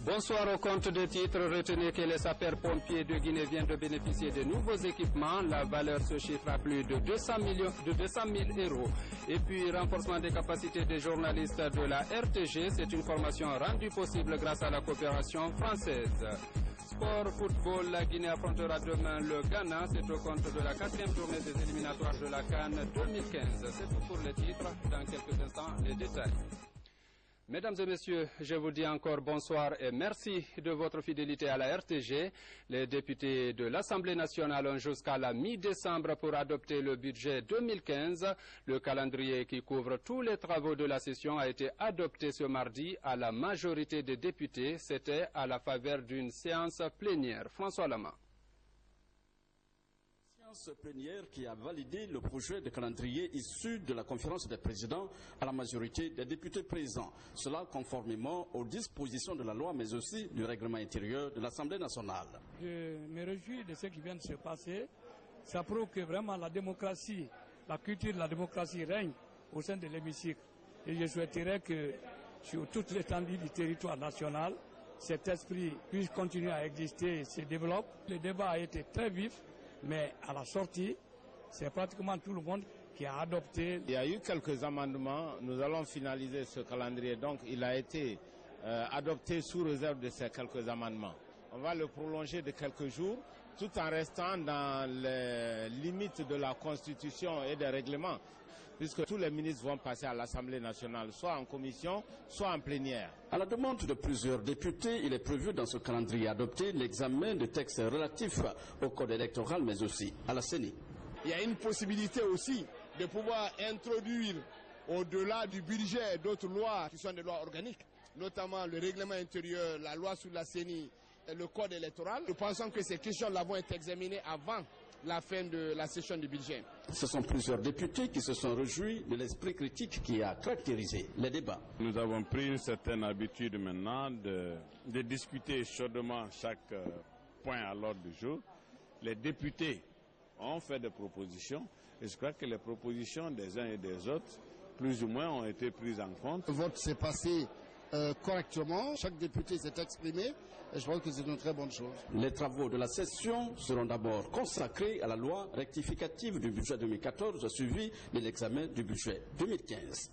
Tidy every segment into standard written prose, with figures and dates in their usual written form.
Bonsoir. Au compte de titres, retenez que les sapeurs-pompiers de Guinée viennent de bénéficier de nouveaux équipements. La valeur se chiffre à plus de 200 000 euros. Et puis, renforcement des capacités des journalistes de la RTG. C'est une formation rendue possible grâce à la coopération française. Sport, football, la Guinée affrontera demain le Ghana. C'est au compte de la 4e journée des éliminatoires de la CAN 2015. C'est tout pour les titres. Dans quelques instants, les détails. Mesdames et messieurs, je vous dis encore bonsoir et merci de votre fidélité à la RTG. Les députés de l'Assemblée nationale ont jusqu'à la mi-décembre pour adopter le budget 2015. Le calendrier qui couvre tous les travaux de la session a été adopté ce mardi à la majorité des députés. C'était à la faveur d'une séance plénière. François Lama. Plénière qui a validé le projet de calendrier issu de la conférence des présidents à la majorité des députés présents. Cela conformément aux dispositions de la loi mais aussi du règlement intérieur de l'Assemblée nationale. Je me réjouis de ce qui vient de se passer. Ça prouve que vraiment la démocratie, la culture de la démocratie règne au sein de l'hémicycle. Et je souhaiterais que sur toute l'étendue du territoire national, cet esprit puisse continuer à exister et se développe. Le débat a été très vif. Mais à la sortie, c'est pratiquement tout le monde qui a adopté. Il y a eu quelques amendements. Nous allons finaliser ce calendrier. Donc, il a été adopté sous réserve de ces quelques amendements. On va le prolonger de quelques jours, tout en restant dans les limites de la Constitution et des règlements, puisque tous les ministres vont passer à l'Assemblée nationale, soit en commission, soit en plénière. À la demande de plusieurs députés, il est prévu dans ce calendrier adopté l'examen de textes relatifs au code électoral, mais aussi à la CENI. Il y a une possibilité aussi de pouvoir introduire au-delà du budget d'autres lois qui sont des lois organiques, notamment le règlement intérieur, la loi sur la CENI, le code électoral. Nous pensons que ces questions-là vont être examinées avant la fin de la session du budget. Ce sont plusieurs députés qui se sont réjouis de l'esprit critique qui a caractérisé les débats. Nous avons pris une certaine habitude maintenant de discuter chaudement chaque point à l'ordre du jour. Les députés ont fait des propositions et je crois que les propositions des uns et des autres, plus ou moins, ont été prises en compte. Le vote s'est passé correctement, chaque député s'est exprimé et je pense que c'est une très bonne chose. Les travaux de la session seront d'abord consacrés à la loi rectificative du budget 2014 suivi de l'examen du budget 2015.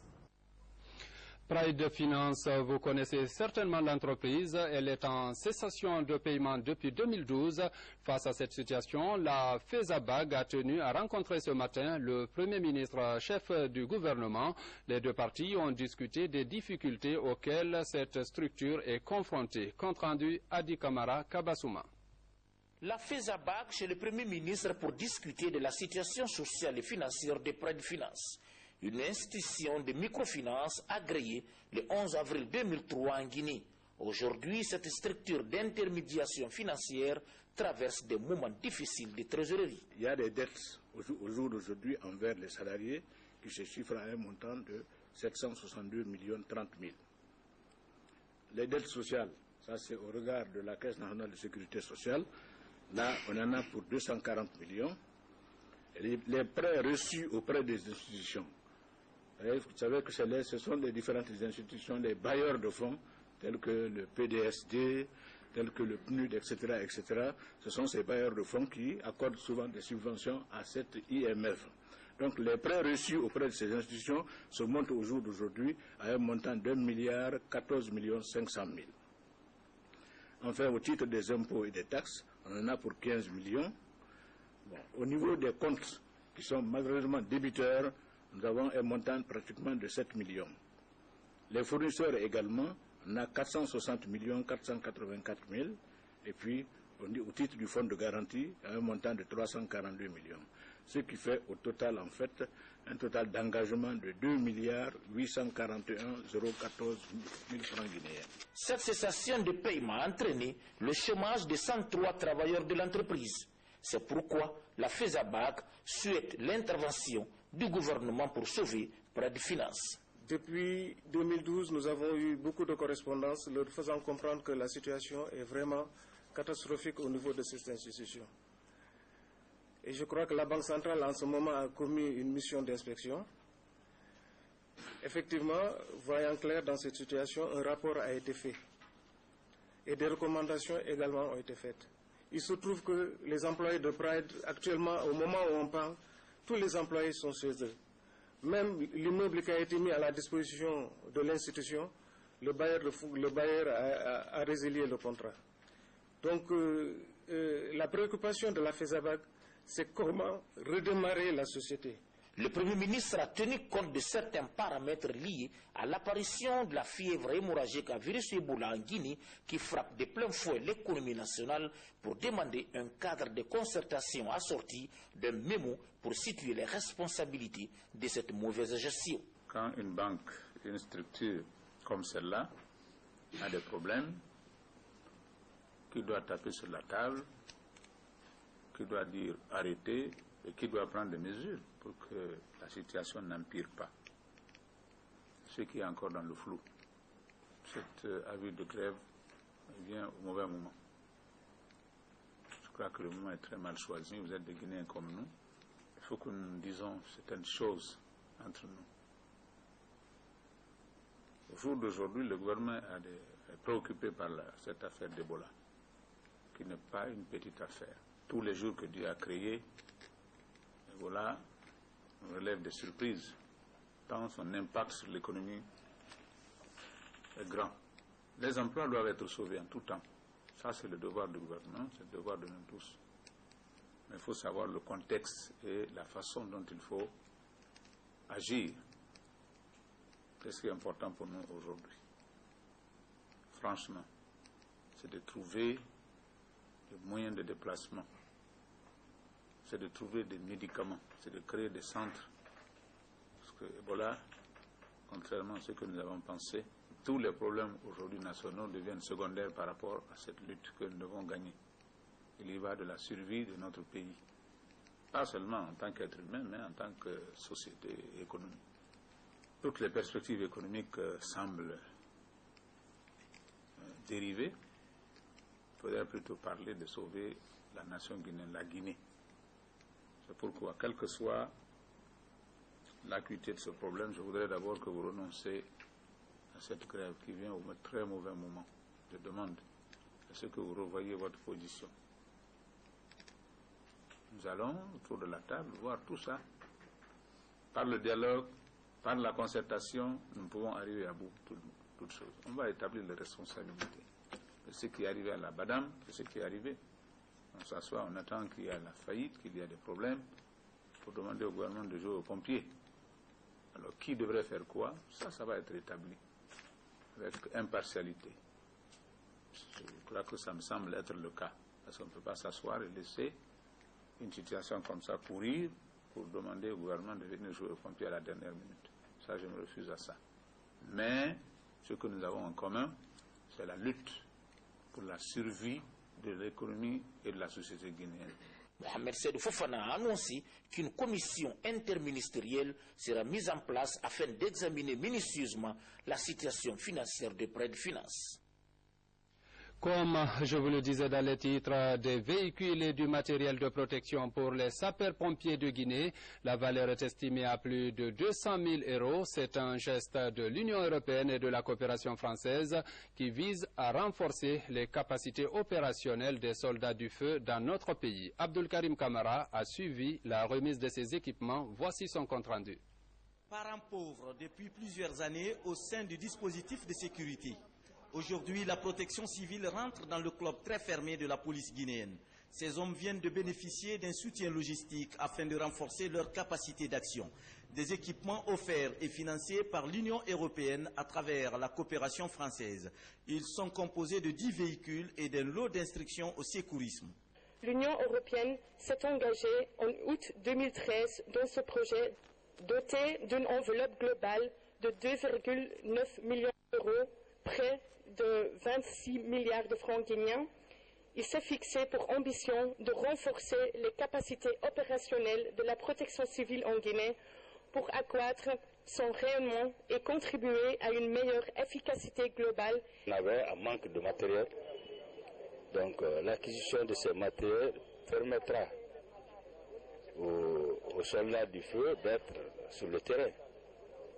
Pride Finance, vous connaissez certainement l'entreprise. Elle est en cessation de paiement depuis 2012. Face à cette situation, la FESABAG a tenu à rencontrer ce matin le Premier ministre chef du gouvernement. Les deux parties ont discuté des difficultés auxquelles cette structure est confrontée. Compte rendu Adi Kamara Kabasouma. La FESABAG chez le Premier ministre pour discuter de la situation sociale et financière de Pride Finance, une institution de microfinance agréée le 11 avril 2003 en Guinée. Aujourd'hui, cette structure d'intermédiation financière traverse des moments difficiles de trésorerie. Il y a des dettes au jour d'aujourd'hui envers les salariés qui se chiffrent à un montant de 762 30 000. Les dettes sociales, ça c'est au regard de la Caisse nationale de sécurité sociale. Là, on en a pour 240 millions. Les prêts reçus auprès des institutions. Vous savez que ce sont les différentes institutions, les bailleurs de fonds, tels que le PDSD, tels que le PNUD, etc., etc. Ce sont ces bailleurs de fonds qui accordent souvent des subventions à cette IMF. Donc les prêts reçus auprès de ces institutions se montent au jour d'aujourd'hui à un montant d'1,14 500 000. Enfin, au titre des impôts et des taxes, on en a pour 15 millions. Bon, au niveau des comptes qui sont malheureusement débiteurs, nous avons un montant pratiquement de 7 millions. Les fournisseurs également, on a 460 484 000. Et puis, au titre du fonds de garantie, un montant de 342 millions. Ce qui fait au total, en fait, un total d'engagement de 2 841 014 000 francs guinéens. Cette cessation de paiement a entraîné le chômage de 103 travailleurs de l'entreprise. C'est pourquoi la FESABAG souhaite l'intervention du gouvernement pour sauver Pride Finance. Depuis 2012, nous avons eu beaucoup de correspondances leur faisant comprendre que la situation est vraiment catastrophique au niveau de cette institution. Et je crois que la Banque centrale en ce moment a commis une mission d'inspection. Effectivement, voyant clair dans cette situation, un rapport a été fait. Et des recommandations également ont été faites. Il se trouve que les employés de Pride, actuellement, au moment où on parle, tous les employés sont chez eux. Même l'immeuble qui a été mis à la disposition de l'institution, le bailleur a résilié le contrat. Donc, la préoccupation de la FESABAC, c'est comment redémarrer la société. Le Premier ministre a tenu compte de certains paramètres liés à l'apparition de la fièvre hémorragique à virus Ebola en Guinée qui frappe de plein fouet l'économie nationale pour demander un cadre de concertation assorti d'un mémo pour situer les responsabilités de cette mauvaise gestion. Quand une banque, une structure comme celle-là a des problèmes, qui doit taper sur la table, qui doit dire arrêtez et qui doit prendre des mesures pour que la situation n'empire pas. Ce qui est encore dans le flou. Cet avis de grève vient au mauvais moment. Je crois que le moment est très mal choisi. Vous êtes des Guinéens comme nous. Il faut que nous disons certaines choses entre nous. Au jour d'aujourd'hui, le gouvernement est préoccupé par cette affaire d'Ebola, qui n'est pas une petite affaire. Tous les jours que Dieu a créé, Ebola relève des surprises, tant son impact sur l'économie est grand. Les emplois doivent être sauvés en tout temps. Ça, c'est le devoir du gouvernement, c'est le devoir de nous tous. Mais il faut savoir le contexte et la façon dont il faut agir. C'est ce qui est important pour nous aujourd'hui. Franchement, c'est de trouver des moyens de déplacement. C'est de trouver des médicaments, c'est de créer des centres. Parce que Ebola, contrairement à ce que nous avons pensé, tous les problèmes aujourd'hui nationaux deviennent secondaires par rapport à cette lutte que nous devons gagner. Il y va de la survie de notre pays. Pas seulement en tant qu'être humain, mais en tant que société et économie. Toutes les perspectives économiques semblent dérivées. Il faudrait plutôt parler de sauver la nation guinéenne, la Guinée. C'est pourquoi, quelle que soit l'acuité de ce problème, je voudrais d'abord que vous renonciez à cette grève qui vient au très mauvais moment. Je demande à ce que vous revoyiez votre position. Nous allons, autour de la table, voir tout ça. Par le dialogue, par la concertation, nous pouvons arriver à bout de toutes choses. On va établir les responsabilités. Ce qui est arrivé à la Badam, c'est ce qui est arrivé. On s'assoit, on attend qu'il y ait la faillite, qu'il y ait des problèmes, pour demander au gouvernement de jouer aux pompiers. Alors, qui devrait faire quoi? Ça va être établi, avec impartialité. Je crois que ça me semble être le cas, parce qu'on ne peut pas s'asseoir et laisser une situation comme ça courir pour demander au gouvernement de venir jouer aux pompiers à la dernière minute. Ça, je me refuse à ça. Mais, ce que nous avons en commun, c'est la lutte pour la survie de l'économie et de la société guinéenne. Mohamed Seydou Fofana a annoncé qu'une commission interministérielle sera mise en place afin d'examiner minutieusement la situation financière des prêts de finances. Comme je vous le disais dans les titres, des véhicules et du matériel de protection pour les sapeurs-pompiers de Guinée. La valeur est estimée à plus de 200 000 €. C'est un geste de l'Union européenne et de la coopération française qui vise à renforcer les capacités opérationnelles des soldats du feu dans notre pays. Abdul Karim Kamara a suivi la remise de ces équipements. Voici son compte-rendu. Parents pauvres depuis plusieurs années au sein du dispositif de sécurité. Aujourd'hui, la protection civile rentre dans le club très fermé de la police guinéenne. Ces hommes viennent de bénéficier d'un soutien logistique afin de renforcer leur capacité d'action. Des équipements offerts et financés par l'Union européenne à travers la coopération française. Ils sont composés de 10 véhicules et d'un lot d'instructions au secourisme. L'Union européenne s'est engagée en août 2013 dans ce projet doté d'une enveloppe globale de 2,9 millions d'euros, près de 26 milliards de francs guinéens. Il s'est fixé pour ambition de renforcer les capacités opérationnelles de la protection civile en Guinée pour accroître son rayonnement et contribuer à une meilleure efficacité globale. On avait un manque de matériel, Donc l'acquisition de ces matériels permettra aux soldats du feu d'être sur le terrain.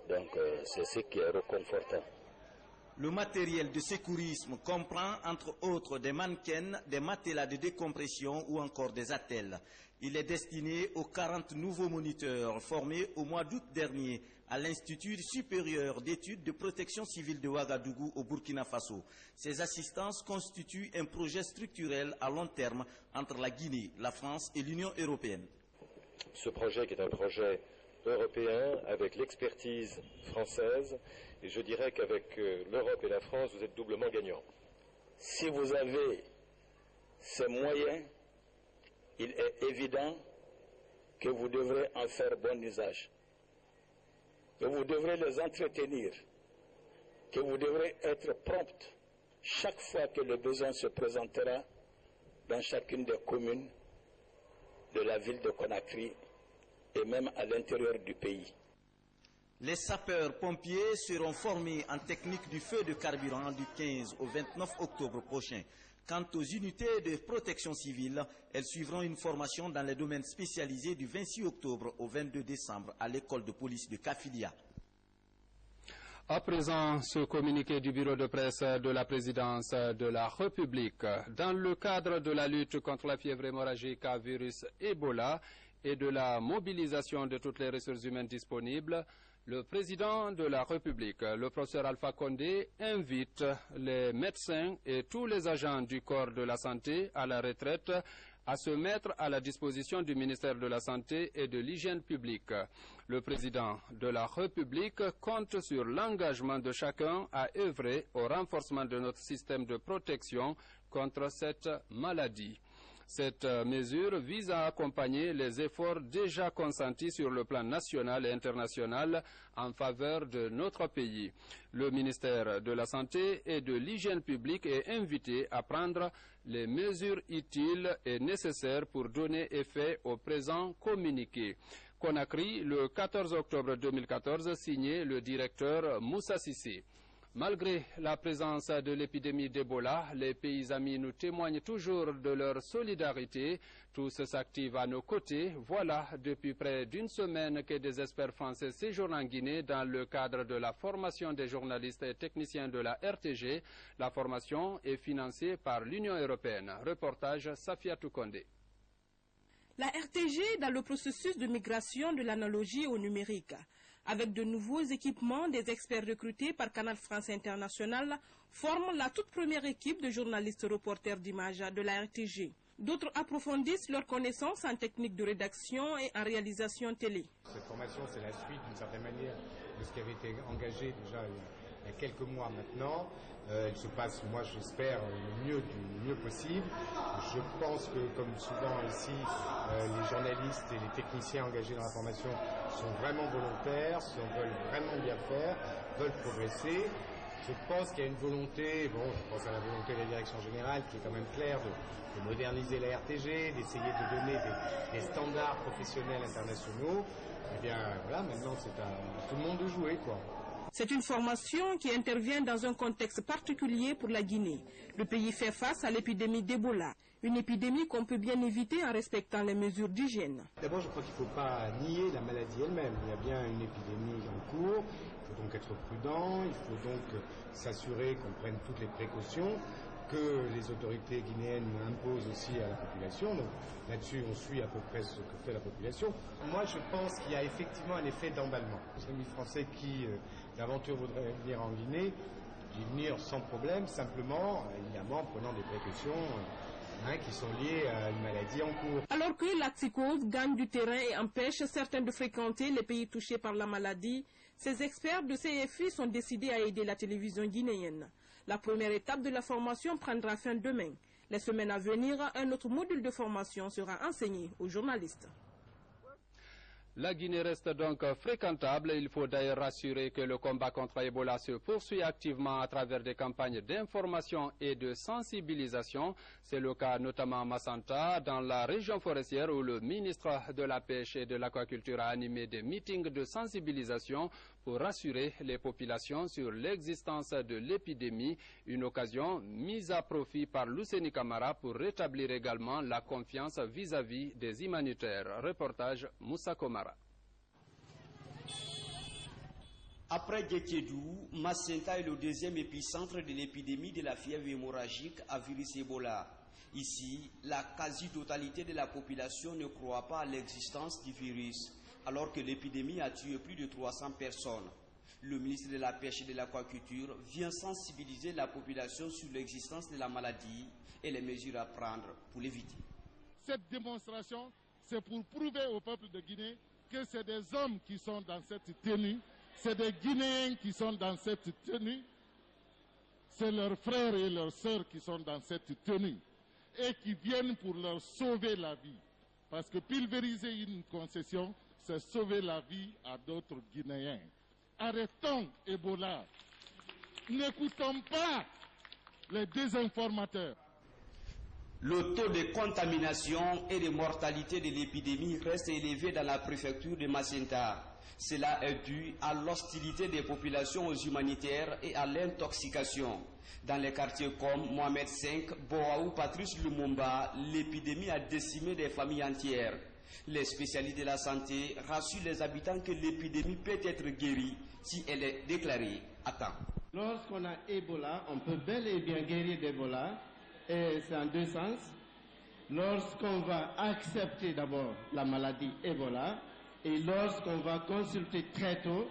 Donc c'est ce qui est réconfortant. Le matériel de secourisme comprend entre autres des mannequins, des matelas de décompression ou encore des attelles. Il est destiné aux 40 nouveaux moniteurs formés au mois d'août dernier à l'Institut supérieur d'études de protection civile de Ouagadougou au Burkina Faso. Ces assistances constituent un projet structurel à long terme entre la Guinée, la France et l'Union européenne. Ce projet qui est un projet européen avec l'expertise française, et je dirais qu'avec l'Europe et la France, vous êtes doublement gagnants. Si vous avez ces moyens, il est évident que vous devrez en faire bon usage, que vous devrez les entretenir, que vous devrez être prompt chaque fois que le besoin se présentera dans chacune des communes de la ville de Conakry et même à l'intérieur du pays. Les sapeurs-pompiers seront formés en technique du feu de carburant du 15 au 29 octobre prochain. Quant aux unités de protection civile, elles suivront une formation dans les domaines spécialisés du 26 octobre au 22 décembre à l'école de police de Kafilia. À présent, ce communiqué du bureau de presse de la présidence de la République. Dans le cadre de la lutte contre la fièvre hémorragique à virus Ebola et de la mobilisation de toutes les ressources humaines disponibles, le président de la République, le professeur Alpha Condé, invite les médecins et tous les agents du corps de la santé à la retraite à se mettre à la disposition du ministère de la Santé et de l'Hygiène publique. Le président de la République compte sur l'engagement de chacun à œuvrer au renforcement de notre système de protection contre cette maladie. Cette mesure vise à accompagner les efforts déjà consentis sur le plan national et international en faveur de notre pays. Le ministère de la Santé et de l'Hygiène publique est invité à prendre les mesures utiles et nécessaires pour donner effet au présent communiqué. Conakry, le 14 octobre 2014, signé le directeur Moussa Sissi. Malgré la présence de l'épidémie d'Ebola, les pays amis nous témoignent toujours de leur solidarité. Tous s'activent à nos côtés. Voilà depuis près d'une semaine que des experts français séjournent en Guinée dans le cadre de la formation des journalistes et techniciens de la RTG. La formation est financée par l'Union européenne. Reportage Safia Toukonde. La RTG dans le processus de migration de l'analogie au numérique. Avec de nouveaux équipements, des experts recrutés par Canal France International forment la toute première équipe de journalistes reporters d'images de la RTG. D'autres approfondissent leurs connaissances en technique de rédaction et en réalisation télé. Cette formation, c'est la suite d'une certaine manière de ce qui avait été engagé déjà il y a quelques mois maintenant. Elle se passe, moi j'espère, du mieux possible. Je pense que, comme souvent ici, les journalistes et les techniciens engagés dans la formation sont vraiment volontaires, veulent vraiment bien faire, veulent progresser. Je pense qu'il y a une volonté, je pense à la volonté de la direction générale qui est quand même claire de moderniser la RTG, d'essayer de donner des standards professionnels internationaux. Eh bien voilà, maintenant c'est à tout le monde de jouer, quoi. C'est une formation qui intervient dans un contexte particulier pour la Guinée. Le pays fait face à l'épidémie d'Ebola, une épidémie qu'on peut bien éviter en respectant les mesures d'hygiène. D'abord, je crois qu'il ne faut pas nier la maladie elle-même. Il y a bien une épidémie en cours, il faut donc être prudent, il faut donc s'assurer qu'on prenne toutes les précautions que les autorités guinéennes imposent aussi à la population. Donc là-dessus, on suit à peu près ce que fait la population. Moi, je pense qu'il y a effectivement un effet d'emballement. Les amis français qui, d'aventure, voudraient venir en Guinée, d'y venir sans problème, simplement, évidemment, en prenant des précautions qui sont liées à une maladie en cours. Alors que la psychose gagne du terrain et empêche certains de fréquenter les pays touchés par la maladie, ces experts de CFI sont décidés à aider la télévision guinéenne. La première étape de la formation prendra fin demain. Les semaines à venir, un autre module de formation sera enseigné aux journalistes. La Guinée reste donc fréquentable. Il faut d'ailleurs rassurer que le combat contre Ebola se poursuit activement à travers des campagnes d'information et de sensibilisation. C'est le cas notamment à Massanta, dans la région forestière, où le ministre de la Pêche et de l'Aquaculture a animé des meetings de sensibilisation pour rassurer les populations sur l'existence de l'épidémie. Une occasion mise à profit par Luceni Camara pour rétablir également la confiance vis-à-vis des humanitaires. Reportage Moussa Komara. Après Guékédou, Massenta est le deuxième épicentre de l'épidémie de la fièvre hémorragique à virus Ebola. Ici, la quasi-totalité de la population ne croit pas à l'existence du virus, alors que l'épidémie a tué plus de 300 personnes. Le ministre de la Pêche et de l'Aquaculture vient sensibiliser la population sur l'existence de la maladie et les mesures à prendre pour l'éviter. Cette démonstration, c'est pour prouver au peuple de Guinée que c'est des hommes qui sont dans cette tenue, c'est des Guinéens qui sont dans cette tenue, c'est leurs frères et leurs sœurs qui sont dans cette tenue et qui viennent pour leur sauver la vie. Parce que pulvériser une concession, c'est sauver la vie à d'autres Guinéens. Arrêtons Ebola. N'écoutons pas les désinformateurs. Le taux de contamination et de mortalité de l'épidémie reste élevé dans la préfecture de Massenta. Cela est dû à l'hostilité des populations aux humanitaires et à l'intoxication. Dans les quartiers comme Mohamed V, Boa ou Patrice Lumumba, l'épidémie a décimé des familles entières. Les spécialistes de la santé rassurent les habitants que l'épidémie peut être guérie si elle est déclarée à temps. Lorsqu'on a Ebola, on peut bel et bien guérir d'Ebola, et c'est en deux sens. Lorsqu'on va accepter d'abord la maladie Ebola, et lorsqu'on va consulter très tôt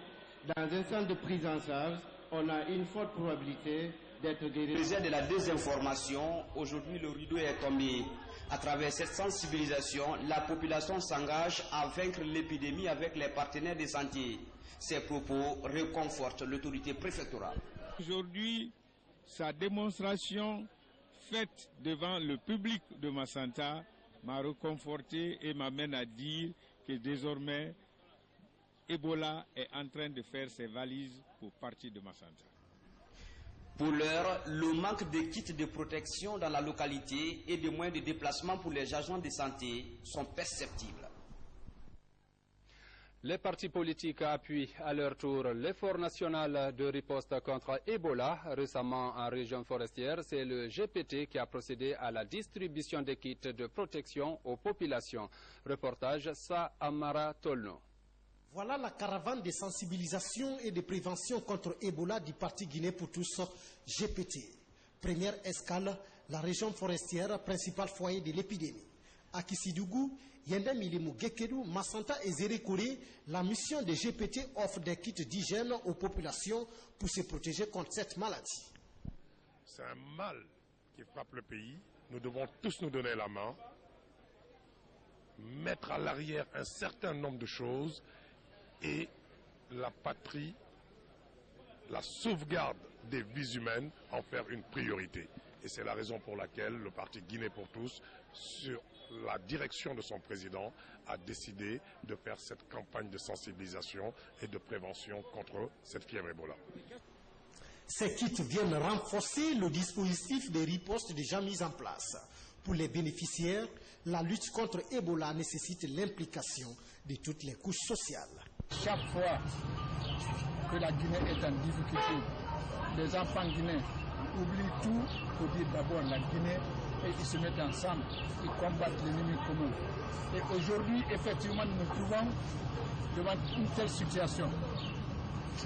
dans un centre de prise en charge, on a une forte probabilité d'être guéri. Président de la désinformation, aujourd'hui le rideau est tombé. À travers cette sensibilisation, la population s'engage à vaincre l'épidémie avec les partenaires de santé. Ces propos réconfortent l'autorité préfectorale. Aujourd'hui, sa démonstration faite devant le public de Massanta m'a réconforté et m'amène à dire que désormais, Ebola est en train de faire ses valises pour partir de Massanta. Pour l'heure, le manque de kits de protection dans la localité et de moyens de déplacement pour les agents de santé sont perceptibles. Les partis politiques appuient à leur tour l'effort national de riposte contre Ebola. Récemment, en région forestière, c'est le GPT qui a procédé à la distribution des kits de protection aux populations. Reportage Sa Amara Tolno. Voilà la caravane de sensibilisation et de prévention contre Ebola du Parti Guinée pour tous, GPT. Première escale, la région forestière, principal foyer de l'épidémie. À Kissidougou, Yendem Ilimou Gekedou, Massanta et Zérékouré, la mission de GPT offre des kits d'hygiène aux populations pour se protéger contre cette maladie. C'est un mal qui frappe le pays. Nous devons tous nous donner la main, mettre à l'arrière un certain nombre de choses et la patrie, la sauvegarde des vies humaines, en faire une priorité. Et c'est la raison pour laquelle le parti Guinée pour tous, sur la direction de son président, a décidé de faire cette campagne de sensibilisation et de prévention contre cette fièvre Ebola. Ces kits viennent renforcer le dispositif de riposte déjà mis en place. Pour les bénéficiaires, la lutte contre Ebola nécessite l'implication de toutes les couches sociales. Chaque fois que la Guinée est en difficulté, les enfants guinéens oublient tout pour dire d'abord la Guinée et ils se mettent ensemble, ils combattent l'ennemi commun. Et aujourd'hui, effectivement, nous nous trouvons devant une telle situation.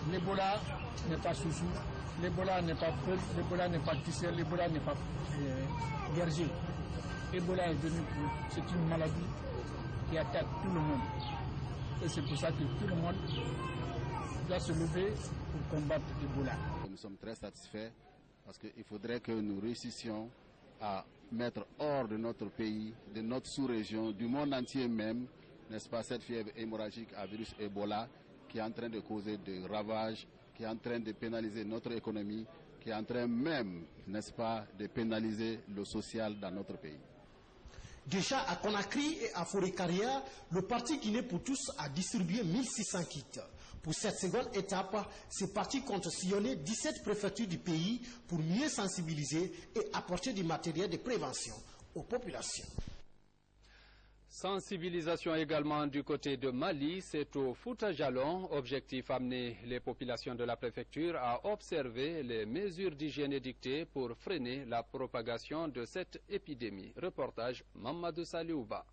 L'Ebola n'est pas Soussou, l'Ebola n'est pas Peul, l'Ebola n'est pas Tissé, l'Ebola n'est pas Berger. Ebola est venu pour... C'est une maladie qui attaque tout le monde. Et c'est pour ça que tout le monde doit se lever pour combattre Ebola. Nous sommes très satisfaits parce qu'il faudrait que nous réussissions à mettre hors de notre pays, de notre sous-région, du monde entier même, n'est-ce pas, cette fièvre hémorragique à virus Ebola qui est en train de causer des ravages, qui est en train de pénaliser notre économie, qui est en train même, n'est-ce pas, de pénaliser le social dans notre pays. Déjà à Conakry et à Forêt-Carrière, le parti Guinée pour tous a distribué 1600 kits. Pour cette seconde étape, ce parti compte sillonner 17 préfectures du pays pour mieux sensibiliser et apporter du matériel de prévention aux populations. Sensibilisation également du côté de Mali, c'est au Fouta-Jalon. Objectif amener les populations de la préfecture à observer les mesures d'hygiène édictées pour freiner la propagation de cette épidémie. Reportage Mamadou Saliouba.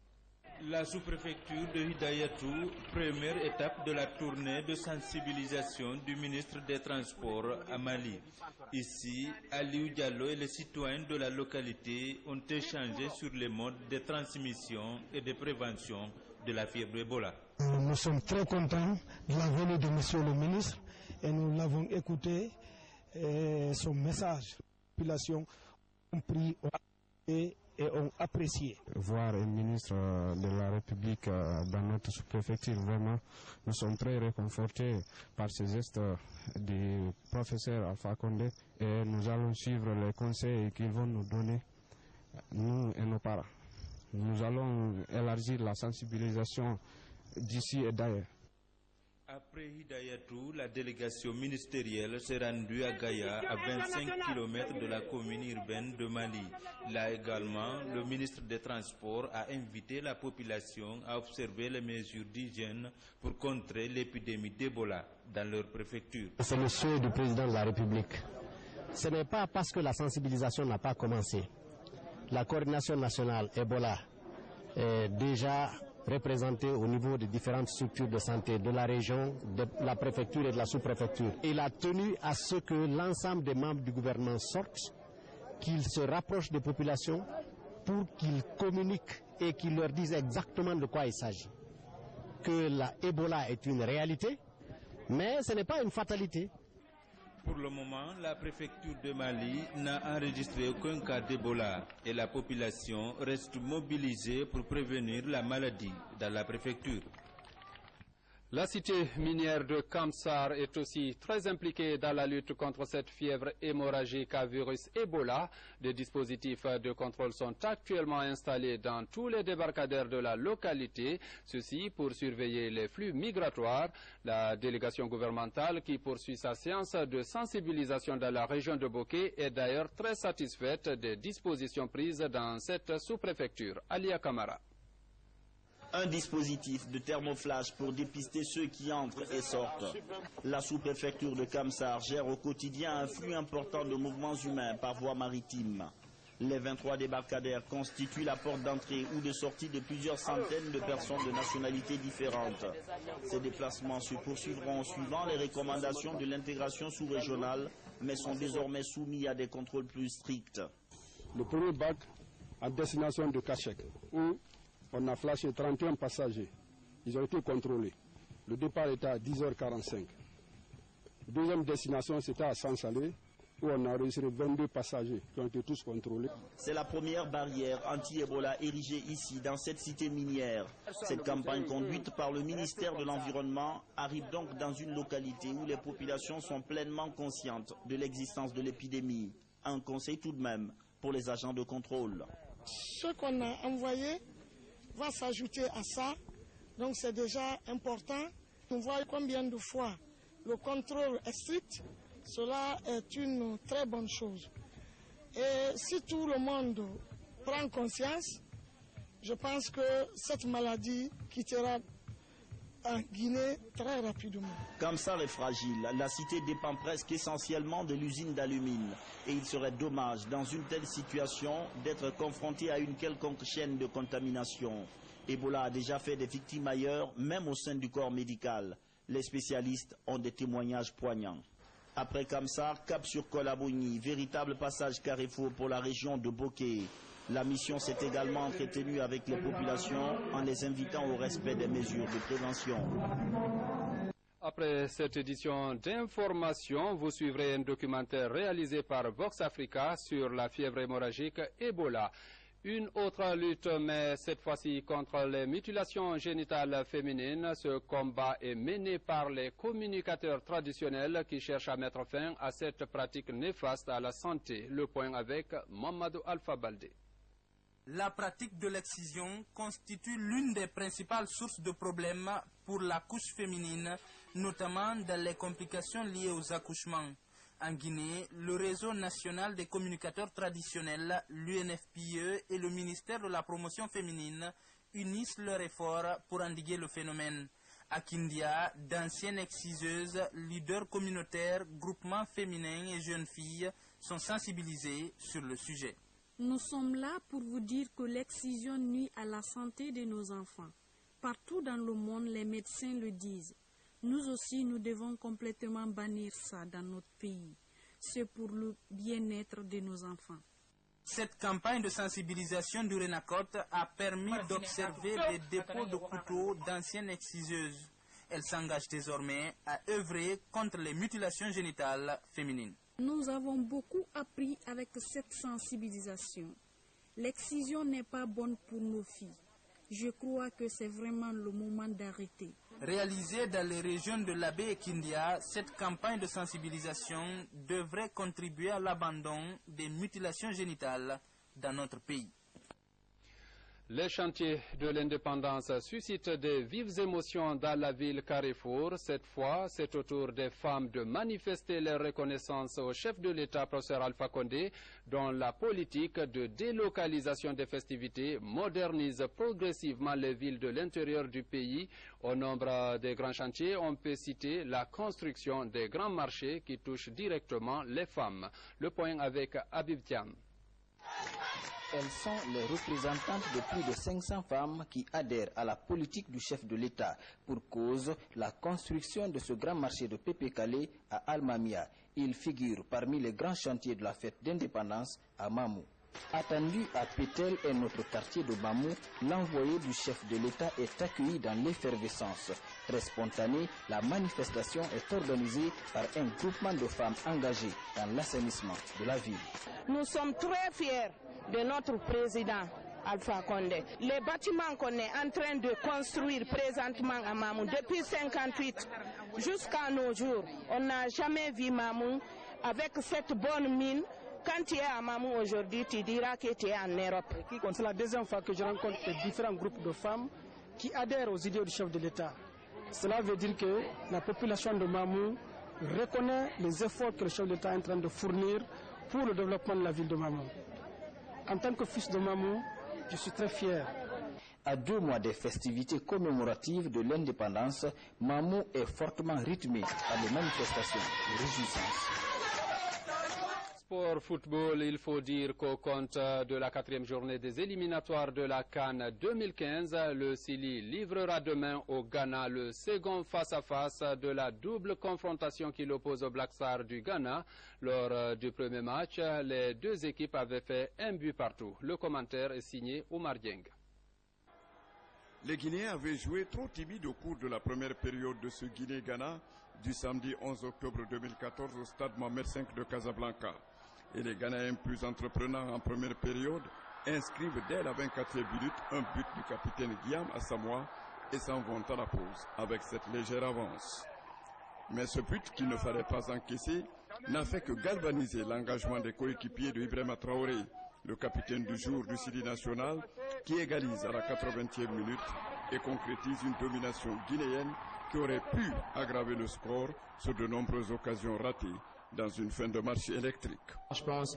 La sous-préfecture de Hidayatou, première étape de la tournée de sensibilisation du ministre des Transports à Mali. Ici, Aliou Diallo et les citoyens de la localité ont échangé sur les modes de transmission et de prévention de la fièvre Ebola. Nous sommes très contents de la venue de monsieur le ministre et nous l'avons écouté son message. Les populations ont pris et ont apprécié. Voir un ministre de la République dans notre sous-préfecture, vraiment, nous sommes très réconfortés par ces gestes du professeur Alpha Condé et nous allons suivre les conseils qu'ils vont nous donner, nous et nos parents. Nous allons élargir la sensibilisation d'ici et d'ailleurs. Après Hidayatou, la délégation ministérielle s'est rendue à Gaïa, à 25 km de la commune urbaine de Mali. Là également, le ministre des Transports a invité la population à observer les mesures d'hygiène pour contrer l'épidémie d'Ebola dans leur préfecture. C'est le souhait du président de la République. Ce n'est pas parce que la sensibilisation n'a pas commencé. La coordination nationale Ebola est déjà représentée au niveau des différentes structures de santé de la région, de la préfecture et de la sous-préfecture. Il a tenu à ce que l'ensemble des membres du gouvernement sortent, qu'ils se rapprochent des populations pour qu'ils communiquent et qu'ils leur disent exactement de quoi il s'agit. Que la Ebola est une réalité, mais ce n'est pas une fatalité. Pour le moment, la préfecture de Mali n'a enregistré aucun cas d'Ebola et la population reste mobilisée pour prévenir la maladie dans la préfecture. La cité minière de Kamsar est aussi très impliquée dans la lutte contre cette fièvre hémorragique à virus Ebola. Des dispositifs de contrôle sont actuellement installés dans tous les débarcadères de la localité, ceci pour surveiller les flux migratoires. La délégation gouvernementale qui poursuit sa séance de sensibilisation dans la région de Boké est d'ailleurs très satisfaite des dispositions prises dans cette sous-préfecture. Alia Kamara. Un dispositif de thermoflash pour dépister ceux qui entrent et sortent. La sous-préfecture de Kamsar gère au quotidien un flux important de mouvements humains par voie maritime. Les 23 débarcadères constituent la porte d'entrée ou de sortie de plusieurs centaines de personnes de nationalités différentes. Ces déplacements se poursuivront suivant les recommandations de l'intégration sous-régionale, mais sont désormais soumis à des contrôles plus stricts. Le premier bac à destination de Kachek, où on a flashé 31 passagers. Ils ont été contrôlés. Le départ était à 10h45. La deuxième destination, c'était à Sansalé, où on a enregistré 22 passagers qui ont été tous contrôlés. C'est la première barrière anti-Ebola érigée ici, dans cette cité minière. Cette campagne conduite par le ministère de l'Environnement arrive donc dans une localité où les populations sont pleinement conscientes de l'existence de l'épidémie. Un conseil tout de même pour les agents de contrôle. Ce qu'on a envoyé va s'ajouter à ça, donc c'est déjà important. On voit combien de fois le contrôle est strict, cela est une très bonne chose. Et si tout le monde prend conscience, je pense que cette maladie quittera en Guinée très rapidement. Kamsar est fragile, la cité dépend presque essentiellement de l'usine d'alumine et il serait dommage dans une telle situation d'être confronté à une quelconque chaîne de contamination. Ebola a déjà fait des victimes ailleurs, même au sein du corps médical. Les spécialistes ont des témoignages poignants. Après Kamsar, cap sur Kolabougni, véritable passage carrefour pour la région de Boké. La mission s'est également entretenue avec les populations en les invitant au respect des mesures de prévention. Après cette édition d'information, vous suivrez un documentaire réalisé par Vox Africa sur la fièvre hémorragique Ebola. Une autre lutte, mais cette fois-ci contre les mutilations génitales féminines. Ce combat est mené par les communicateurs traditionnels qui cherchent à mettre fin à cette pratique néfaste à la santé. Le point avec Mamadou Alpha Baldé. La pratique de l'excision constitue l'une des principales sources de problèmes pour la couche féminine, notamment dans les complications liées aux accouchements. En Guinée, le réseau national des communicateurs traditionnels, l'UNFPE et le ministère de la promotion féminine unissent leurs efforts pour endiguer le phénomène. À Kindia, d'anciennes exciseuses, leaders communautaires, groupements féminins et jeunes filles sont sensibilisés sur le sujet. Nous sommes là pour vous dire que l'excision nuit à la santé de nos enfants. Partout dans le monde, les médecins le disent. Nous aussi, nous devons complètement bannir ça dans notre pays. C'est pour le bien-être de nos enfants. Cette campagne de sensibilisation du RENACOT a permis d'observer des dépôts de couteaux d'anciennes exciseuses. Elle s'engage désormais à œuvrer contre les mutilations génitales féminines. Nous avons beaucoup appris avec cette sensibilisation. L'excision n'est pas bonne pour nos filles. Je crois que c'est vraiment le moment d'arrêter. Réalisée dans les régions de l'Abbé et Kindia, cette campagne de sensibilisation devrait contribuer à l'abandon des mutilations génitales dans notre pays. Les chantiers de l'indépendance suscitent de vives émotions dans la ville Carrefour. Cette fois, c'est au tour des femmes de manifester leur reconnaissance au chef de l'État, professeur Alpha Condé, dont la politique de délocalisation des festivités modernise progressivement les villes de l'intérieur du pays. Au nombre des grands chantiers, on peut citer la construction des grands marchés qui touchent directement les femmes. Le point avec Habib Thiam. Elles sont les représentantes de plus de 500 femmes qui adhèrent à la politique du chef de l'État pour cause la construction de ce grand marché de Pépé Calais à Almamia. Il figure parmi les grands chantiers de la fête d'indépendance à Mamou. Attendu à Pétel et notre quartier de Mamou, l'envoyé du chef de l'État est accueilli dans l'effervescence. Très spontanée, la manifestation est organisée par un groupement de femmes engagées dans l'assainissement de la ville. Nous sommes très fiers de notre président Alpha Condé. Les bâtiments qu'on est en train de construire présentement à Mamou depuis 1958 jusqu'à nos jours, on n'a jamais vu Mamou avec cette bonne mine. Quand tu es à Mamou aujourd'hui, tu diras que tu es en Europe. C'est la deuxième fois que je rencontre différents groupes de femmes qui adhèrent aux idées du chef de l'État. Cela veut dire que la population de Mamou reconnaît les efforts que le chef de l'État est en train de fournir pour le développement de la ville de Mamou. En tant que fils de Mamou, je suis très fier. À 2 mois des festivités commémoratives de l'indépendance, Mamou est fortement rythmé par les manifestations de réjouissance. Pour football, il faut dire qu'au compte de la 4e journée des éliminatoires de la CAN 2015, le Sili livrera demain au Ghana le second face-à-face de la double confrontation qui l'oppose au Black Stars du Ghana. Lors du premier match, les deux équipes avaient fait un but partout. Le commentaire est signé Oumar Dieng. Les Guinéens avaient joué trop timide au cours de la première période de ce Guinée-Ghana du samedi 11 octobre 2014 au stade Mohamed V de Casablanca. Et les Ghanéens plus entreprenants en première période inscrivent dès la 24e minute un but du capitaine Guillaume Asamoah et s'en vont à la pause avec cette légère avance. Mais ce but qu'il ne fallait pas encaisser n'a fait que galvaniser l'engagement des coéquipiers de Ibrahima Traoré, le capitaine du jour du Sili national, qui égalise à la 80e minute et concrétise une domination guinéenne qui aurait pu aggraver le score sur de nombreuses occasions ratées dans une fin de match électrique. Je pense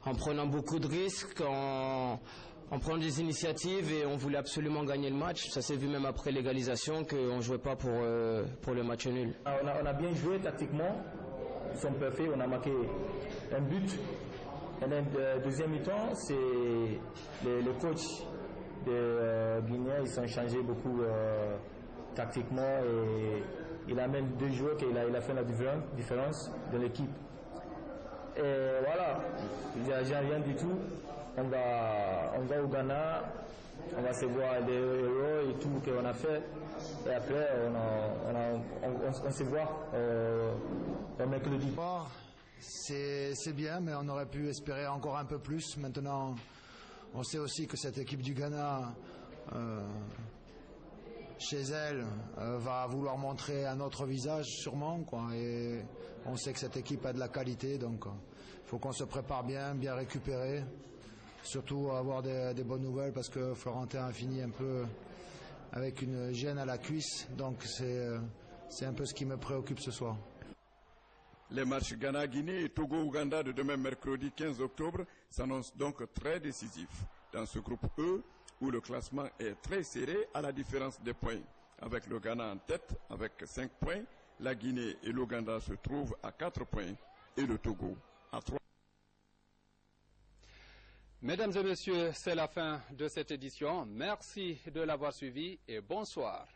en prenant beaucoup de risques, en prenant des initiatives et on voulait absolument gagner le match. Ça s'est vu même après l'égalisation qu'on ne jouait pas pour le match nul. On a bien joué tactiquement, ils sont parfaits, on a marqué un but. Et le deuxième mi-temps, c'est les coachs de Guinée, ils ont changé beaucoup tactiquement et il a même 2 joueurs qu'il a fait la différence de l'équipe. Et voilà, j'ai rien du tout. On va au Ghana, on va se voir les héros et tout qu'on a fait. Et après, on se voit le mercredi. C'est bien, mais on aurait pu espérer encore un peu plus. Maintenant, on sait aussi que cette équipe du Ghana, chez elle, va vouloir montrer un autre visage sûrement, quoi. Et on sait que cette équipe a de la qualité, donc il faut qu'on se prépare bien récupérer surtout avoir des bonnes nouvelles parce que Florentin a fini un peu avec une gêne à la cuisse, donc c'est un peu ce qui me préoccupe ce soir. Les matchs Ghana-Guinée et Togo-Ouganda de demain mercredi 15 octobre s'annoncent donc très décisifs dans ce groupe E où le classement est très serré à la différence des points. Avec le Ghana en tête avec 5 points, la Guinée et l'Ouganda se trouvent à 4 points et le Togo à 3. Mesdames et messieurs, c'est la fin de cette édition. Merci de l'avoir suivi et bonsoir.